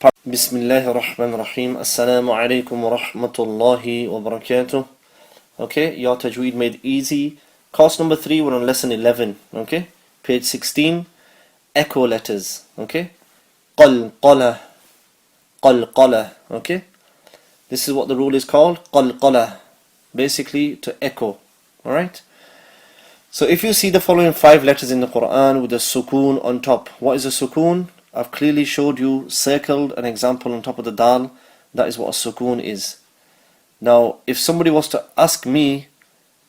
Bismillahir Rahmanir Rahim. Assalamu alaikum wa rahmatullahi wa barakatuh. Okay, your Tajweed made easy. Course number 3, we're on lesson 11. Okay, page 16. Echo letters. Okay, Qalqalah, Qalqalah. Okay, this is what the rule is called. Qalqalah, basically to echo. Alright. So if you see the following 5 letters in the Quran with a sukoon on top, what is a sukoon? I've clearly showed you, circled an example on top of the dal. That is what a sukoon is. Now, if somebody was to ask me,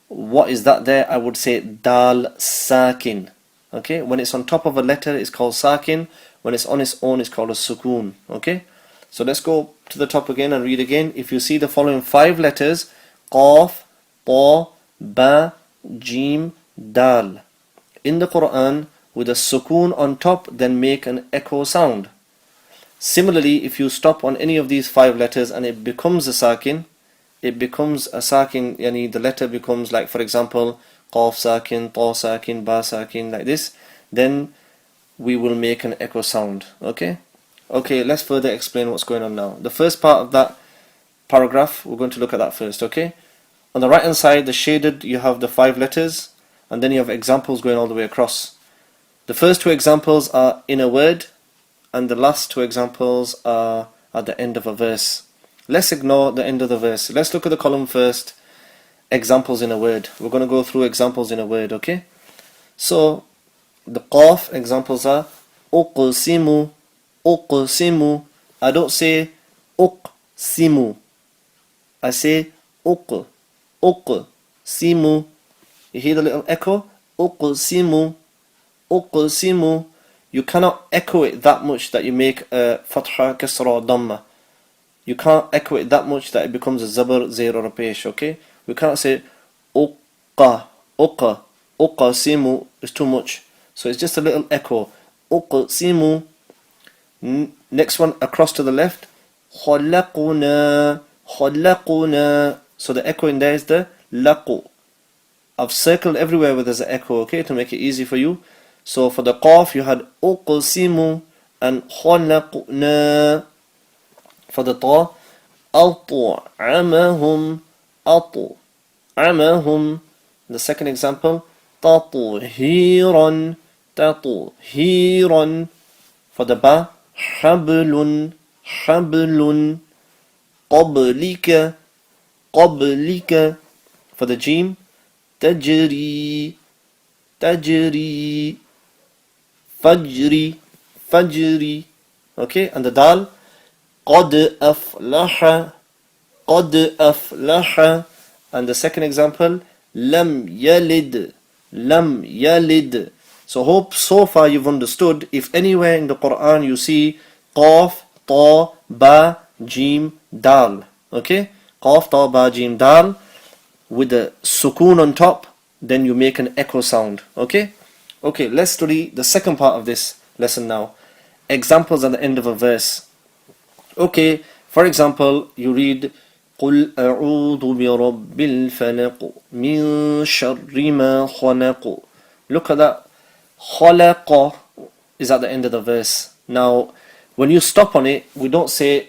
what is that there? I would say dal sakin. Okay, when it's on top of a letter, it's called sakin. When it's on its own, it's called a sukoon. Okay, so let's go to the top again and read again. If you see the following 5 letters, qaf, ta, ba, jim, dal, in the Quran, with a sukoon on top, then make an echo sound. Similarly, if you stop on any of these 5 letters and it becomes a sakin, yani the letter becomes, like for example, qaf sakin, ta sakin, ba sakin, like this, then we will make an echo sound. Okay, let's further explain what's going on now. The first part of that paragraph, we're going to look at that first. Okay, on the right hand side, the shaded, you have the 5 letters, and then you have examples going all the way across. The first 2 examples are in a word, and the last 2 examples are at the end of a verse. Let's ignore the end of the verse. Let's look at the column first. Examples in a word. We're going to go through examples in a word, okay? So, the qaf examples are uqsimu, uqsimu. I don't say uqsimu. I say uqsimu. You hear the little echo? Uqsimu. Uqsimu. You cannot echo it that much that you make a fatha, kasra, dhamma. You can't echo it that much that it becomes a zabar, zair or a pesh, okay? We can't say uqsimu is too much. So it's just a little echo. Uqsimu. Next one across to the left. Khalaquna, khalaquna. So the echo in there is the laqu. I've circled everywhere where there's an echo, okay, to make it easy for you. So for the qaf you had uqsimu and khalaqna. For the ta, at'amahum, at'amahum. The second example, tatuhiran, tatuhiran. For the ba, hablun, hablun. Qablika, qablika. For the jim, tajri, tajri. Fajri, fajri. Okay, and the dal, qad aflaha, qad aflaha. And the second example, lam yalid, lam yalid. So hope so far you've understood. If anywhere in the Quran you see qaf, ta, ba, jim, dal, okay, qaf, ta, ba, jim, dal, with the sukoon on top, then you make an echo sound. Okay, let's study the second part of this lesson now. Examples at the end of a verse. Okay, for example, you read قُلْ أَعُوذُ بِرَبِّ الْفَلَقِ مِنْ شَرِّ مَا خَلَقُ. Look at that. خَلَقَ is at the end of the verse. Now, when you stop on it, we don't say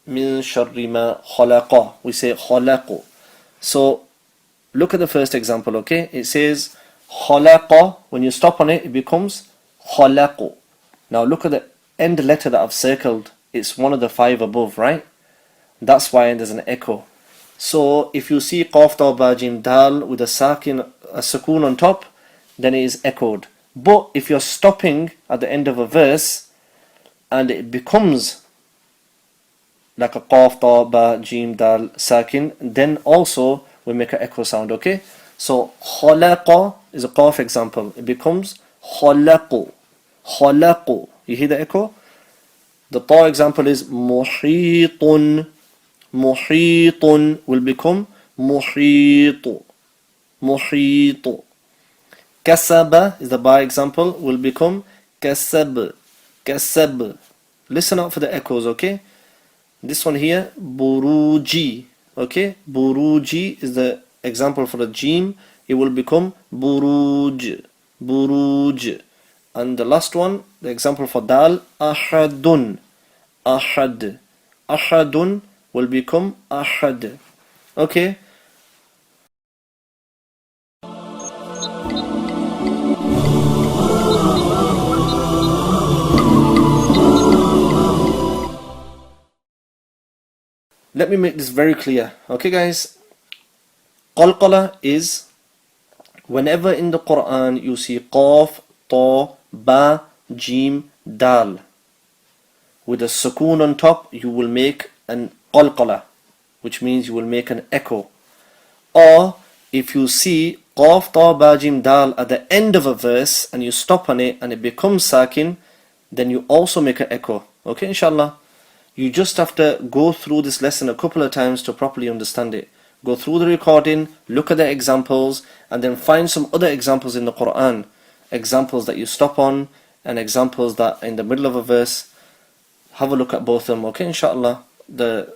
مِنْ شَرِّ مَا خَلَقَ. We say خَلَقُ. So, look at the first example, okay? It says khalaqa. When you stop on it, it becomes khalaqu. Now look at the end letter that I've circled. It's one of the 5 above, right? That's why there's an echo. So if you see qaf, ta, ba, jim, dal with a sakin, a sukoon on top, then it is echoed. But if you're stopping at the end of a verse and it becomes like a qaf, ta, ba, jim, dal, sakin, then also we make an echo sound, okay? So khalaqa is a qaf example. It becomes khalaqu, khalaqu. You hear the echo? The ta example is muhitun, muhitun will become muhitu, muhitu. Kasaba is the ba example, will become kasab, kasab. Listen out for the echoes, okay? This one here, buruji, okay? Buruji is the example for the jim. It will become buruj, buruj. And the last one, the example for dal, ahadun, ahad. Ahadun will become ahad. Okay? Let me make this very clear. Okay, guys? Qalqalah is whenever in the Quran you see qaf, ta, ba, jim, dal. With a sukoon on top, you will make an qalqalah, which means you will make an echo. Or if you see qaf, ta, ba, jim, dal at the end of a verse and you stop on it and it becomes sakin, then you also make an echo. Okay, inshallah. You just have to go through this lesson a couple of times to properly understand it. Go through the recording, look at the examples, and then find some other examples in the Quran. Examples that you stop on, and examples that in the middle of a verse. Have a look at both of them, okay, inshallah. The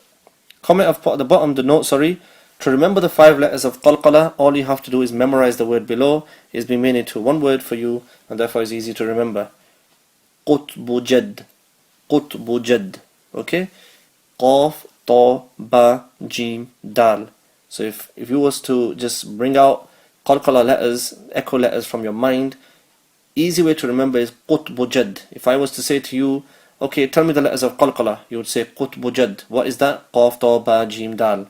comment I've put at the bottom, the note, sorry, to remember the 5 letters of Qalqalah, all you have to do is memorize the word below. It's been made into one word for you, and therefore it's easy to remember. Qutbu Jad. Qutbu Jad. Okay? Qaf, Ta, Ba, Jim, Dal. So if you was to just bring out Qalqalah letters, echo letters from your mind, easy way to remember is Qutbu Jad. If I was to say to you, okay, tell me the letters of Qalqalah, you would say Qutbu Jad. What is that? Qaf, Ta, Ba, Jim, Dal.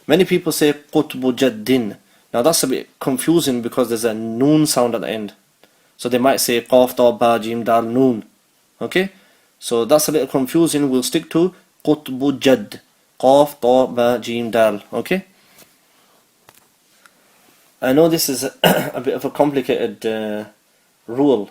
Many people say Qutbu Jaddin. Now that's a bit confusing because there's a noon sound at the end. So they might say Qaf, Ta, Ba, Jim, Dal, Noon. Okay? So that's a little confusing. We'll stick to Qutbu Jad. Qaf, Ta, Ba, Jim, Dal. Okay? I know this is a bit of a complicated rule,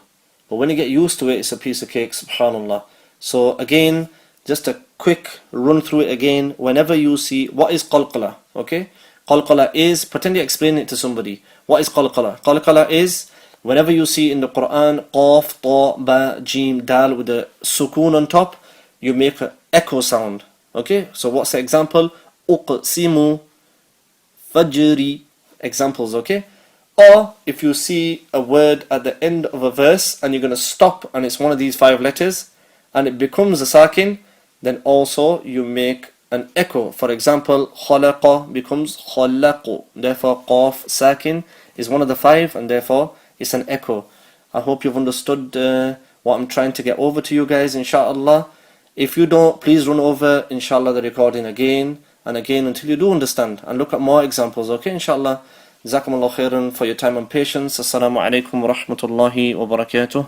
but when you get used to it, it's a piece of cake, subhanallah. So again, just a quick run through it again. Whenever you see, what is Qalqalah? Okay? Qalqalah is, pretend you explain it to somebody. What is Qalqalah? Qalqalah is, whenever you see in the Quran, Qaf, Ta, Ba, Jim, Dal with a sukoon on top, you make an echo sound. Okay? So what's the example? Uqsimu, Fajri. Examples, okay? Or if you see a word at the end of a verse and you're going to stop and it's one of these 5 letters and it becomes a sakin, then also you make an echo. For example, khalaqa becomes khalaqu. Therefore, qaf, sakin is one of the 5 and therefore it's an echo. I hope you've understood what I'm trying to get over to you guys, inshallah. If you don't, please run over, inshallah, the recording again and again until you do understand and look at more examples, okay, inshallah. Jazakallahu khairan for your time and patience. Assalamu alaikum wa rahmatullahi wa barakatuh.